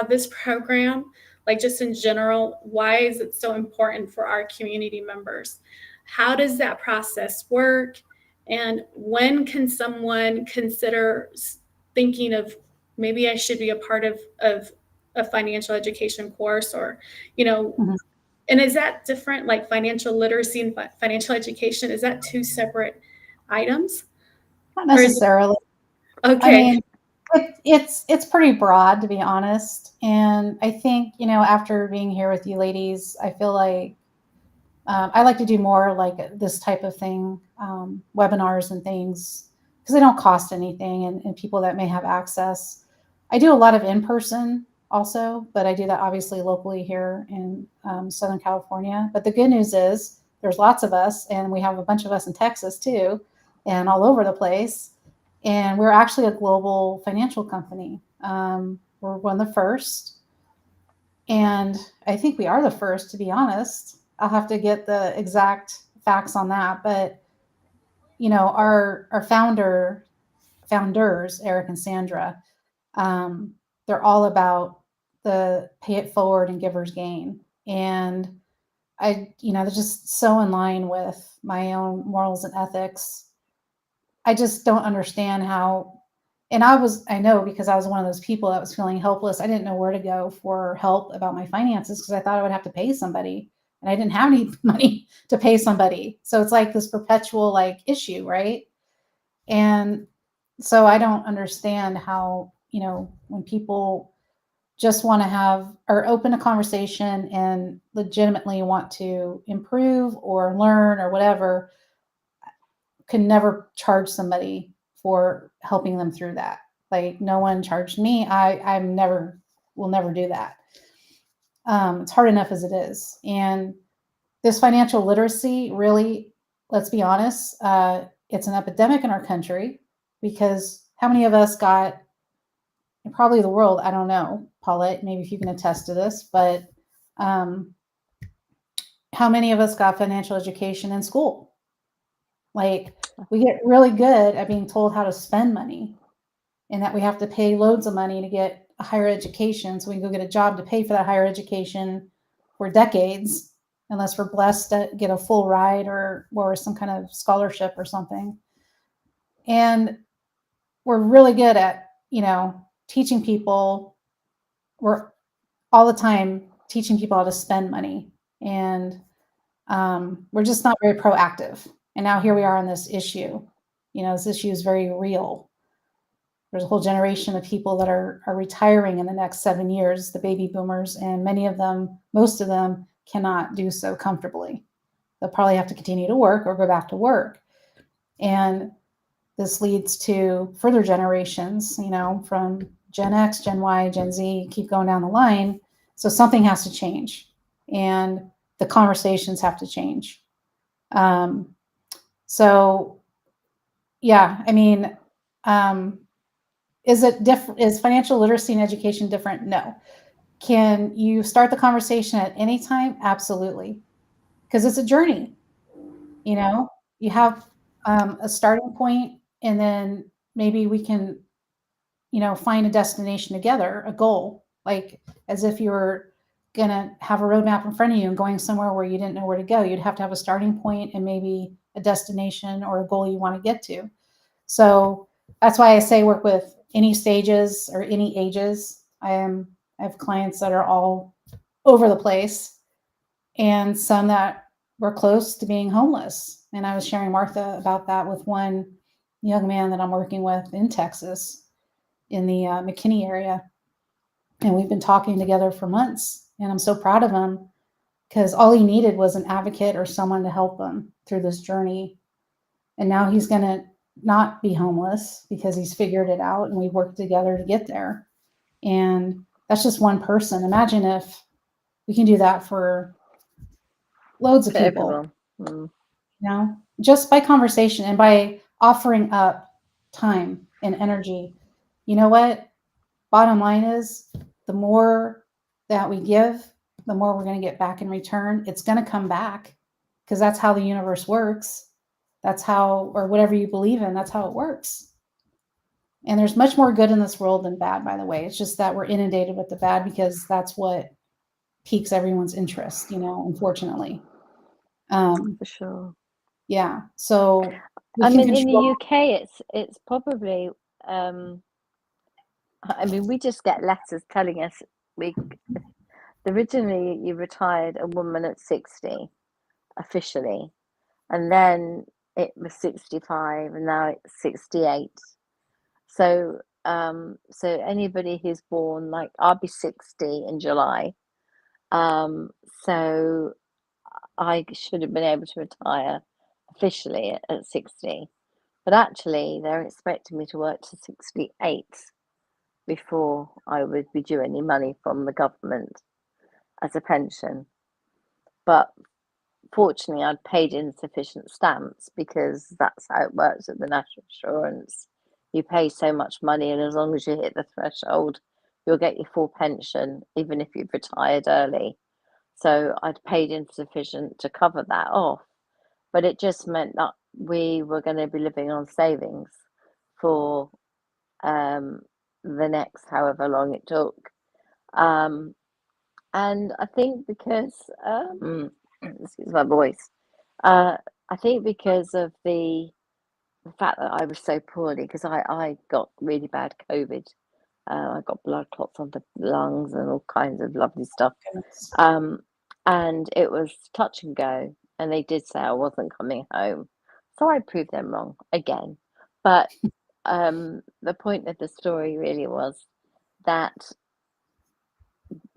this program, like just in general, why is it so important for our community members? How does that process work? And when can someone consider thinking of, maybe I should be a part of a financial education course, or, Mhm. and is that different, like financial literacy and financial education? Is that two separate items? Not necessarily. Okay. I mean, it's pretty broad, to be honest. And I think, after being here with you ladies, I feel like I like to do more like this type of thing, webinars and things, because they don't cost anything, and people that may have access. I do a lot of in-person also, but I do that obviously locally here in Southern California. But the good news is there's lots of us, and we have a bunch of us in Texas too, and all over the place. And we're actually a global financial company. We're one of the first. And I think we are the first, to be honest. I'll have to get the exact facts on that. But, our founders, Eric and Sandra, they're all about the pay it forward and givers gain. And they're just so in line with my own morals and ethics. I just don't understand how. And I know, because I was one of those people that was feeling helpless. I didn't know where to go for help about my finances, because I thought I would have to pay somebody, and I didn't have any money to pay somebody. So it's like this perpetual issue, right? And so I don't understand how, when people just want to have or open a conversation and legitimately want to improve or learn or whatever, can never charge somebody for helping them through that. Like, no one charged me. Will never do that. It's hard enough as it is. And this financial literacy, really, let's be honest, it's an epidemic in our country, because how many of us got, and probably the world, I don't know, Paulette, maybe if you can attest to this, but how many of us got financial education in school? Like, we get really good at being told how to spend money, and that we have to pay loads of money to get a higher education, so we can go get a job to pay for that higher education for decades, unless we're blessed to get a full ride or some kind of scholarship or something. And we're really good at, teaching people. We're all the time teaching people how to spend money, and we're just not very proactive. And now here we are on this issue. This issue is very real. There's a whole generation of people that are retiring in the next 7 years, the baby boomers, and most of them cannot do so comfortably. They'll probably have to continue to work or go back to work. And this leads to further generations, from Gen X, Gen Y, Gen Z, keep going down the line. So something has to change, and the conversations have to change. So, yeah, I mean, is it different? Is financial literacy and education different? No. Can you start the conversation at any time? Absolutely. Because it's a journey. You have a starting point, and then maybe we can, find a destination together, a goal, like as if you were going to have a roadmap in front of you and going somewhere where you didn't know where to go. You'd have to have a starting point and maybe a destination or a goal you want to get to. So that's why I say work with any stages or any ages. I have clients that are all over the place, and some that were close to being homeless. And I was sharing Martha about that with one young man that I'm working with in Texas, in the McKinney area. And we've been talking together for months, and I'm so proud of him, because all he needed was an advocate or someone to help him through this journey. And now he's going to not be homeless because he's figured it out, and we worked together to get there. And that's just one person. Imagine if we can do that for loads of people, just by conversation and by offering up time and energy. You know what? Bottom line is, the more that we give, the more we're going to get back in return. It's going to come back, because that's how the universe works. That's how, or whatever you believe in, that's how it works. And there's much more good in this world than bad, by the way. It's just that we're inundated with the bad because that's what piques everyone's interest, unfortunately. For sure. Yeah. So we I can mean, in the control. UK, it's probably. I mean, we just get letters telling us originally you retired a woman at 60 officially, and then it was 65, and now it's 68. So anybody who's born, like, I'll be 60 in July, so I should have been able to retire officially at 60, but actually they're expecting me to work to 68 before I would be due any money from the government as a pension. But fortunately, I'd paid insufficient stamps, because that's how it works at the National Insurance. You pay so much money, and as long as you hit the threshold, you'll get your full pension, even if you've retired early. So I'd paid insufficient to cover that off. But it just meant that we were going to be living on savings for the next however long it took. And I think because, excuse my voice, I think because of the fact that I was so poorly, because I got really bad COVID. I got blood clots on the lungs and all kinds of lovely stuff. And it was touch and go, and they did say I wasn't coming home. So I proved them wrong again. But the point of the story really was that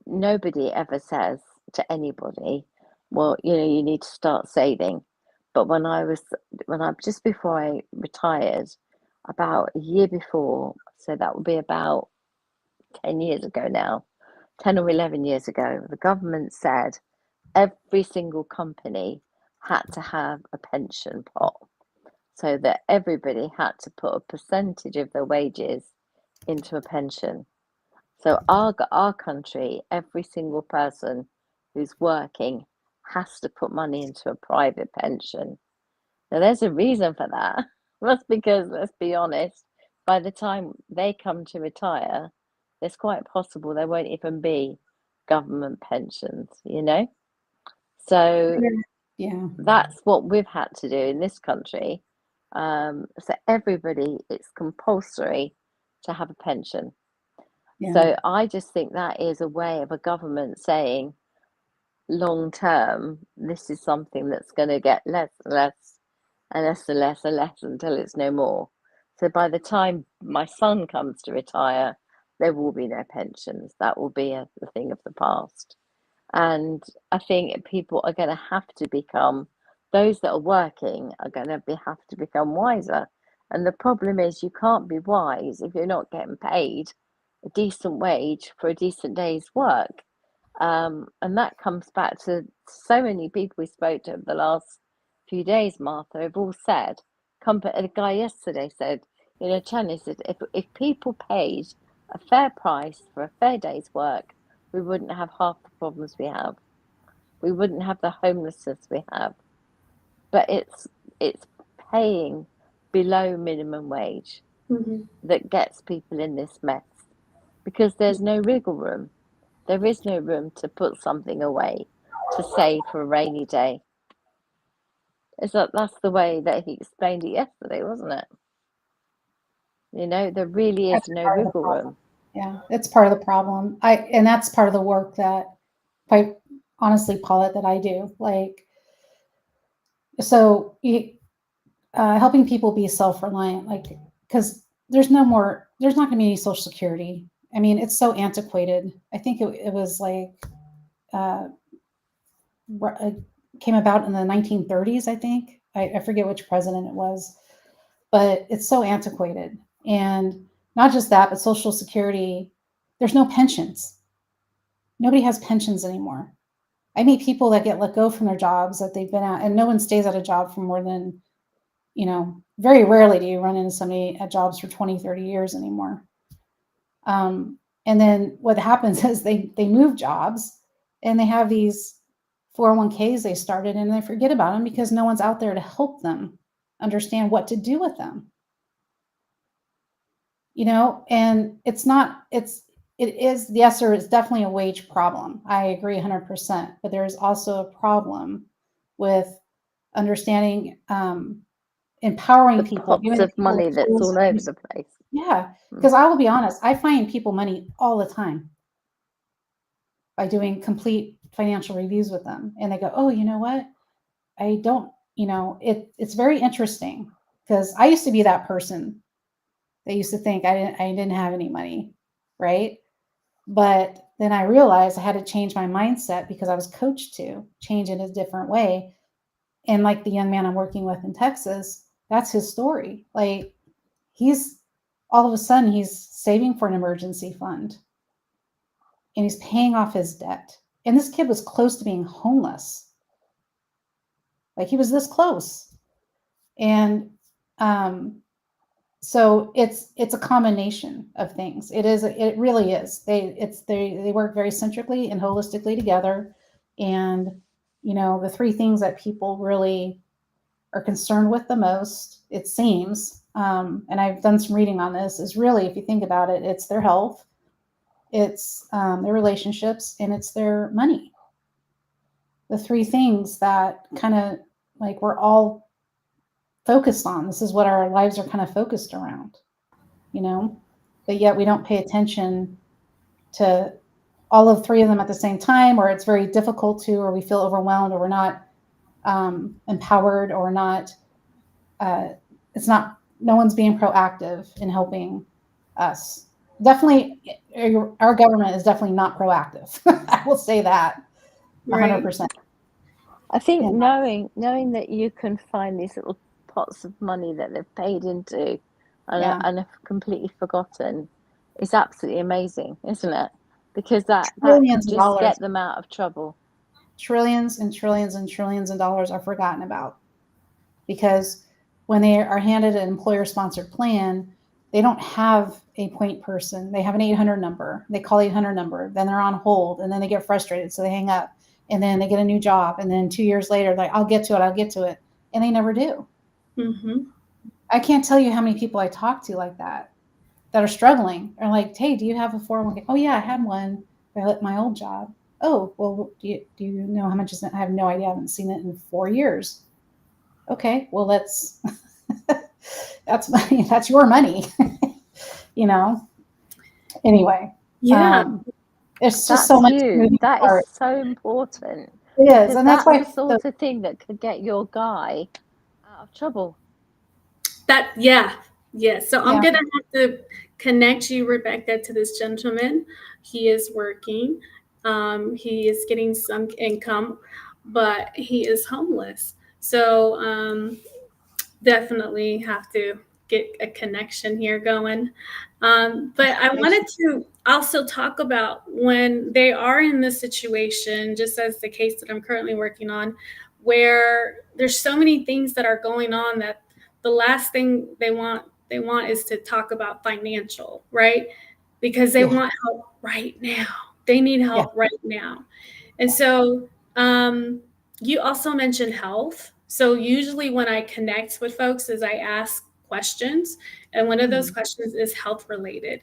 nobody ever says to anybody, well, you need to start saving. But when I just before I retired, about a year before, so that would be about 10 years ago now, 10 or 11 years ago, the government said every single company had to have a pension pot, so that everybody had to put a percentage of their wages into a pension. So our country, every single person who's working has to put money into a private pension. Now, there's a reason for that. That's because, let's be honest, by the time they come to retire, it's quite possible there won't even be government pensions, So Yeah. that's what we've had to do in this country. So everybody, it's compulsory to have a pension. Yeah. So I just think that is a way of a government saying, long term, this is something that's going to get less and less and less and less and less until it's no more. So by the time my son comes to retire, there will be no pensions. That will be a thing of the past. And I think people are going to have to become, those that are working are going to have to become wiser. And the problem is, you can't be wise if you're not getting paid a decent wage for a decent day's work. And that comes back to so many people we spoke to over the last few days, Martha, have all said, a guy yesterday said, Channy said, if people paid a fair price for a fair day's work, we wouldn't have half the problems we have. We wouldn't have the homelessness we have. But it's paying below minimum wage that gets people in this mess, because there's no wiggle room. There is no room to put something away to save for a rainy day. That's the way that he explained it yesterday, wasn't it? There really is no wiggle room. Yeah, it's part of the problem. And that's part of the work that, quite honestly, Paulette, that I do. Like, so helping people be self-reliant, like, because there's not going to be any Social Security. I mean, it's so antiquated. I think it was like came about in the 1930s, I think. I forget which president it was, but it's so antiquated. And not just that, but Social Security, there's no pensions. Nobody has pensions anymore. I meet people that get let go from their jobs that they've been at, and no one stays at a job for more than, very rarely do you run into somebody at jobs for 20, 30 years anymore. And then what happens is they move jobs, and they have these 401ks they started, and they forget about them because no one's out there to help them understand what to do with them. and it is, yes, there is definitely a wage problem. I agree 100%, but there is also a problem with understanding, empowering The people, pots giving of people money the that's tools. all over the place. Yeah, because I will be honest, I find people money all the time by doing complete financial reviews with them, and they go, "Oh, you know what? I don't." It's very interesting because I used to be that person. They used to think I didn't have any money, right? But then I realized I had to change my mindset because I was coached to change in a different way. And like the young man I'm working with in Texas, that's his story. Like he's all of a sudden he's saving for an emergency fund and he's paying off his debt. And this kid was close to being homeless. Like he was this close. And so it's a combination of things. It really is. They work very centrically and holistically together. And the three things that people really are concerned with the most, it seems, and I've done some reading on this, is really, if you think about it, it's their health, it's their relationships, and it's their money. The three things that kind of like we're all focused on. This is what our lives are kind of focused around, but yet we don't pay attention to all of three of them at the same time, or it's very difficult to, or we feel overwhelmed, or we're not empowered, or not. It's not. No one's being proactive in helping us. Definitely, our government is definitely not proactive. I will say that 100%. I think knowing that you can find these little pots of money that they've paid into and have completely forgotten is absolutely amazing, isn't it? Because that could just get them out of trouble. Trillions and trillions and trillions of dollars are forgotten about because when they are handed an employer-sponsored plan, they don't have a point person. They have an 800 number. They call 800 number. Then they're on hold, and then they get frustrated, so they hang up. And then they get a new job. And then 2 years later, like, I'll get to it. And they never do. Mm-hmm. I can't tell you how many people I talk to like that are struggling. Are like, hey, do you have a 401k? Oh, yeah, I had one at my old job. Oh, well, do you know how much is it? I have no idea. I haven't seen it in 4 years. Okay, well, that's money. That's your money. Anyway. Yeah. It's just so much. That is so important. It is, and that's why the sort of thing that could get your guy out of trouble. So I'm gonna have to connect you, Rebekka, to this gentleman. He is working. He is getting some income, but he is homeless. So definitely have to get a connection here going. But I wanted to also talk about when they are in this situation, just as the case that I'm currently working on, where there's so many things that are going on that the last thing they want is to talk about financial, right? Because they want help right now. They need help right now. And so you also mentioned health. So usually when I connect with folks is I ask questions, and one of those questions is health related.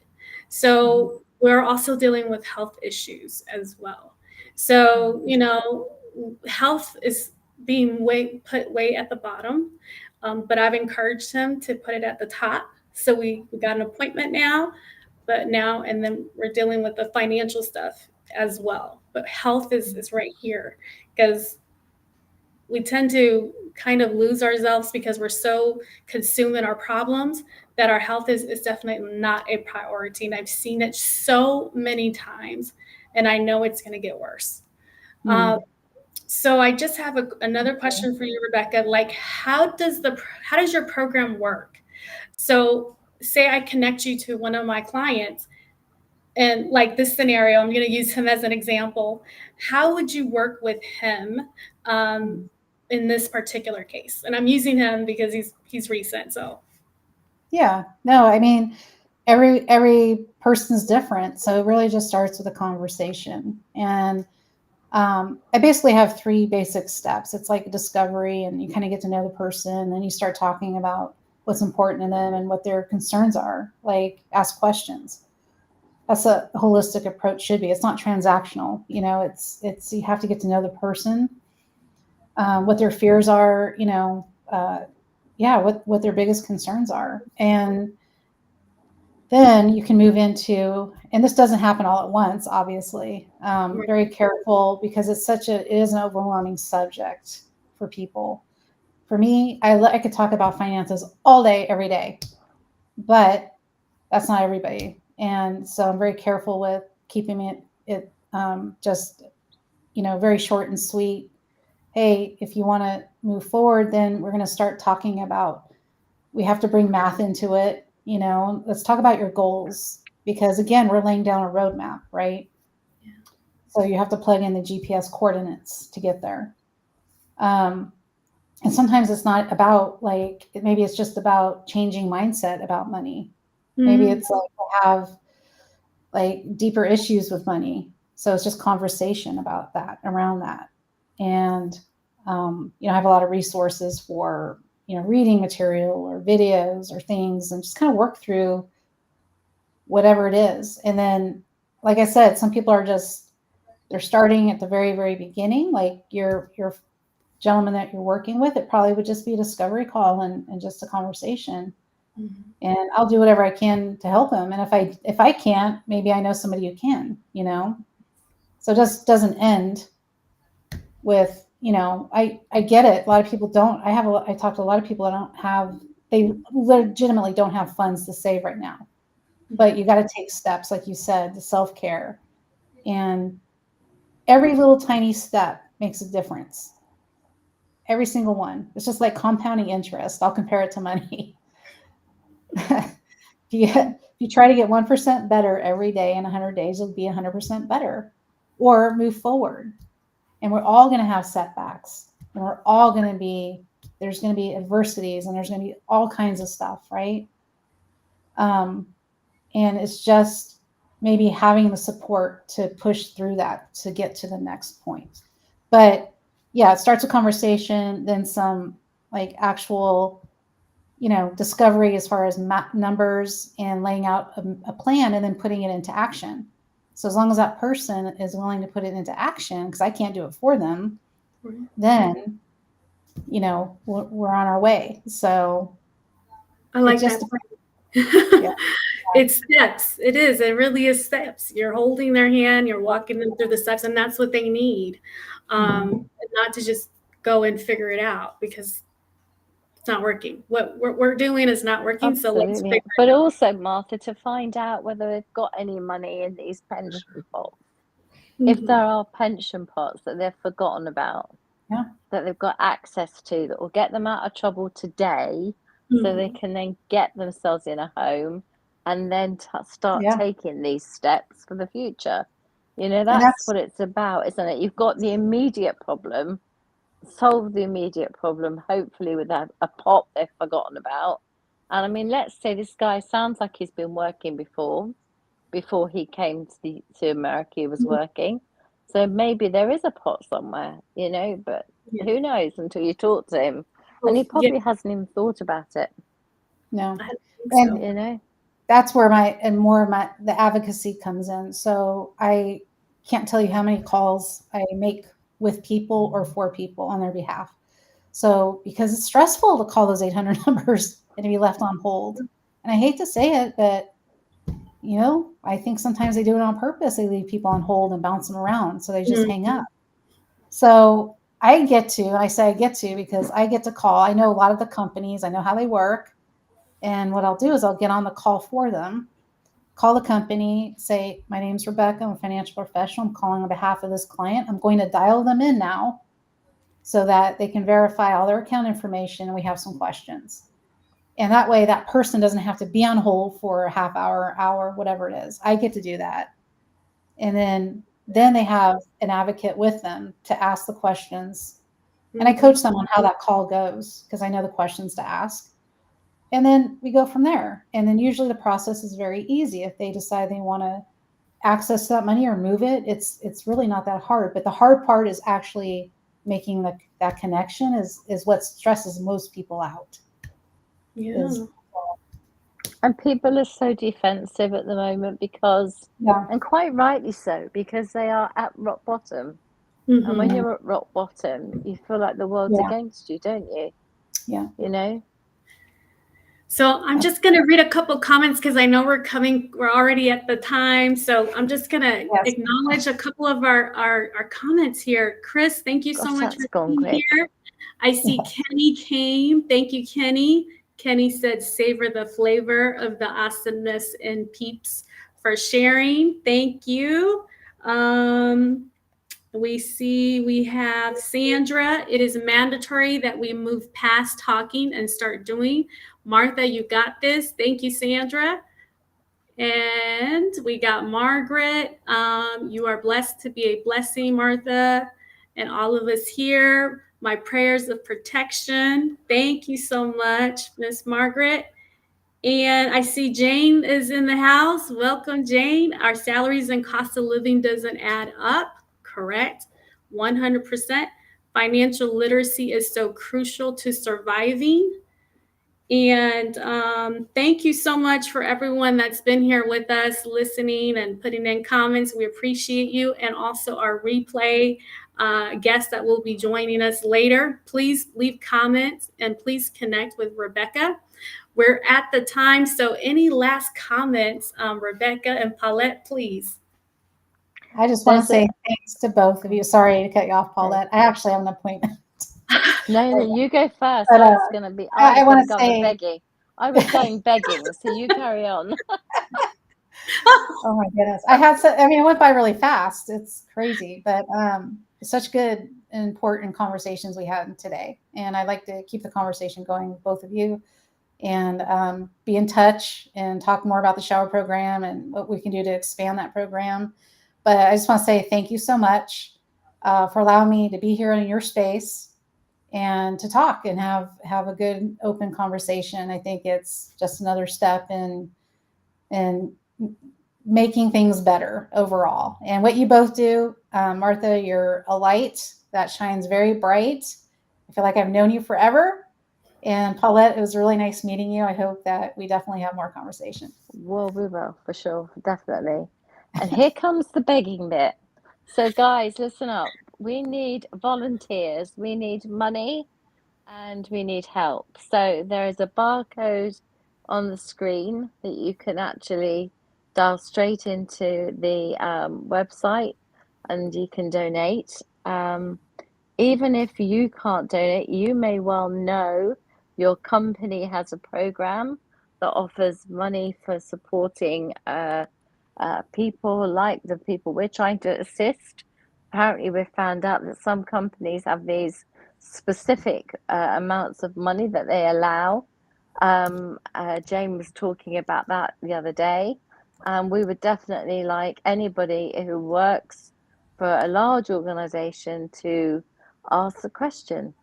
So we're also dealing with health issues as well. So, health is being put way at the bottom, but I've encouraged him to put it at the top. So we got an appointment now, and then we're dealing with the financial stuff as well. But health is right here because we tend to kind of lose ourselves because we're so consumed in our problems that our health is definitely not a priority. And I've seen it so many times, and I know it's going to get worse. So I just have another question for you, Rebekka. Like, how does your program work? So say I connect you to one of my clients, and like this scenario, I'm going to use him as an example. How would you work with him in this particular case? And I'm using him because he's recent. So yeah, no, I mean, every person's different, so it really just starts with a conversation. And I basically have 3 basic steps. It's like a discovery, and you kind of get to know the person, and you start talking about what's important to them and what their concerns are. Like, ask questions. That's a holistic approach should be. It's not transactional. You know, it's you have to get to know the person, what their fears are, you know, what their biggest concerns are. And then you can move into, and this doesn't happen all at once, obviously, very careful, because it is an overwhelming subject for people. For me, I could talk about finances all day, every day, but that's not everybody. And so I'm very careful with keeping it just, you know, very short and sweet. Hey, if you want to move forward, then we're going to start talking about, we have to bring math into it. You know, let's talk about your goals, because again, we're laying down a roadmap, right? Yeah. So you have to plug in the GPS coordinates to get there. And sometimes it's not about like, maybe it's just about changing mindset about money. Maybe it's like we have like deeper issues with money. So it's just conversation about that, around that. And, you know, I have a lot of resources for, you know, reading material or videos or things, and just kind of work through whatever it is. And then, like I said, some people are just, they're starting at the very, very beginning. Like your gentleman that you're working with, it probably would just be a discovery call and just a conversation. Mm-hmm. And I'll do whatever I can to help him. And if I can't, maybe I know somebody who can, you know. So it just doesn't end with, you know, I get it. A lot of people don't. I talk to a lot of people that they legitimately don't have funds to save right now. But you got to take steps, like you said, the self-care. And every little tiny step makes a difference. Every single one. It's just like compounding interest. I'll compare it to money. If you try to get 1% better every day in 100 days, it'll be 100% better, or move forward. And we're all going to have setbacks, and there's going to be adversities, and there's going to be all kinds of stuff, right? And it's just maybe having the support to push through that to get to the next point. But yeah, it starts with conversation, then some like actual, you know, discovery as far as numbers and laying out a plan, and then putting it into action. So as long as that person is willing to put it into action, because I can't do it for them, then, you know, we're on our way. So I like that. Yeah. It's steps. It is. It really is steps. You're holding their hand, you're walking them through the steps, and that's what they need. Not to just go and figure it out, because it's not working. What we're doing is not working. Absolutely. So let's figure it but out. Also, Martha, to find out whether they've got any money in these pension pots. If there are pension pots that they've forgotten about, that they've got access to, that will get them out of trouble today, so they can then get themselves in a home and then start taking these steps for the future. You know, that's what it's about, isn't it? You've got the immediate problem, solve the immediate problem, hopefully with a pot they've forgotten about. And I mean, let's say this guy sounds like he's been working before he came to America. He was working, so maybe there is a pot somewhere, you know, but who knows until you talk to him. And he probably hasn't even thought about it. No. And you know, that's where the advocacy comes in. So I can't tell you how many calls I make with people or for people on their behalf. So because it's stressful to call those 800 numbers and to be left on hold. And I hate to say it, but you know, I think sometimes they do it on purpose. They leave people on hold and bounce them around, so they just hang up. So I get to because I get to call. I know a lot of the companies. I know how they work. And what I'll do is I'll get on the call for them, call the company, say, my name's Rebekka. I'm a financial professional. I'm calling on behalf of this client. I'm going to dial them in now so that they can verify all their account information, and we have some questions. And that way that person doesn't have to be on hold for a half hour, whatever it is. I get to do that. And then they have an advocate with them to ask the questions. And I coach them on how that call goes, because I know the questions to ask. And then we go from there. And then usually the process is very easy. If they decide they want to access that money or move it, it's really not that hard. But the hard part is actually making that connection is what stresses most people out. Yeah. And people are so defensive at the moment because, and quite rightly so, because they are at rock bottom. Mm-hmm. And when you're at rock bottom, you feel like the world's against you, don't you? Yeah. You know? So I'm just going to read a couple comments because I know we're already at the time. So I'm just going to acknowledge a couple of our comments here. Chris, thank you so much for being here. I see Kenny came. Thank you, Kenny. Kenny said, savor the flavor of the awesomeness and peeps for sharing. Thank you. We have Sandra. It is mandatory that we move past talking and start doing. Martha, you got this. Thank you, Sandra. And we got Margaret. You are blessed to be a blessing, Martha, and all of us here. My prayers of protection. Thank you so much, Miss Margaret. And I see Jane is in the house. Welcome, Jane. Our salaries and cost of living doesn't add up. Correct. 100%. Financial literacy is so crucial to surviving. And thank you so much for everyone that's been here with us, listening and putting in comments. We appreciate you. And also our replay guests that will be joining us later. Please leave comments and please connect with Rebekka. We're at the time. So any last comments, Rebekka and Paulette, please. I just want to say thanks to both of you. Sorry to cut you off, Paulette. I actually have an appointment. No, you go first. But, I was going to be. I was going to go begging. I was going begging, so you carry on. Oh my goodness! it went by really fast. It's crazy, but such good, important conversations we had today, and I'd like to keep the conversation going with both of you, and be in touch and talk more about the shower program and what we can do to expand that program. But I just want to say thank you so much for allowing me to be here in your space and to talk and have a good open conversation. I think it's just another step in making things better overall. And what you both do, Martha, you're a light that shines very bright. I feel like I've known you forever. And Paulette, it was really nice meeting you. I hope that we definitely have more conversation. Well, we will, for sure, definitely. And here comes the begging bit. So guys, listen up. We need volunteers, we need money, and we need help. So there is a barcode on the screen that you can actually dial straight into the website and you can donate. Even if you can't donate, you may well know your company has a program that offers money for supporting people like the people we're trying to assist. Apparently, we've found out that some companies have these specific amounts of money that they allow. Jane was talking about that the other day. We would definitely like anybody who works for a large organization to ask the question,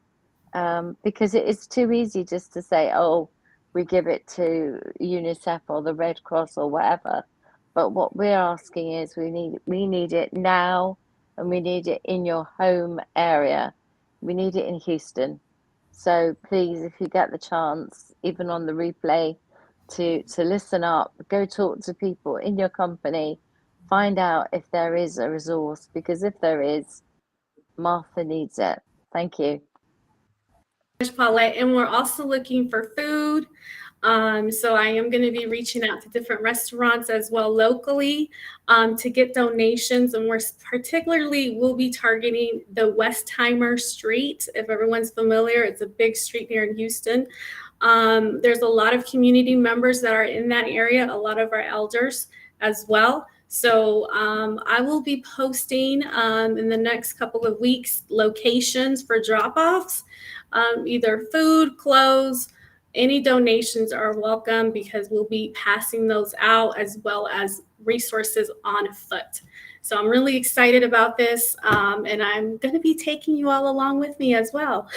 because it is too easy just to say, oh, we give it to UNICEF or the Red Cross or whatever. But what we're asking is we need it now, and we need it in your home area. We need it in Houston. So please, if you get the chance, even on the replay, to listen up, go talk to people in your company, find out if there is a resource, because if there is, Martha needs it. Thank you. Paulette, and we're also looking for food. So I am going to be reaching out to different restaurants as well locally to get donations, and we'll be targeting the Westheimer Street. If everyone's familiar, it's a big street here in Houston. There's a lot of community members that are in that area, a lot of our elders as well. So I will be posting in the next couple of weeks locations for drop-offs, either food, clothes. Any donations are welcome because we'll be passing those out as well as resources on foot. So I'm really excited about this, and I'm going to be taking you all along with me as well.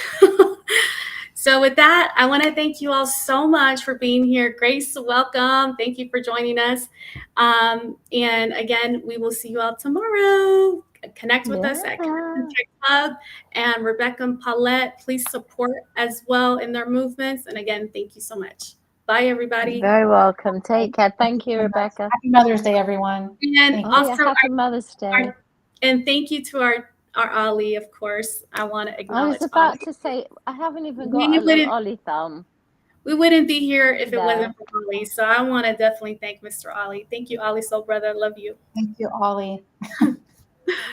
So with that, I want to thank you all so much for being here. Grace, welcome. Thank you for joining us. And again, we will see you all tomorrow. connect with us at Connection Club. And Rebekka and Paulette, please support as well in their movements. And again, thank you so much. Bye, everybody. You're very welcome. Take care. Thank you, Rebekka. Happy Mother's Day, everyone. And also, happy Mother's Day. And thank you to our Ollie, of course. I want to acknowledge. I was about Ollie. to say, I haven't even got a little Ollie thumb. We wouldn't be here if it wasn't for Ollie. So I want to definitely thank Mr. Ollie. Thank you, Ollie, soul brother. Love you. Thank you, Ollie.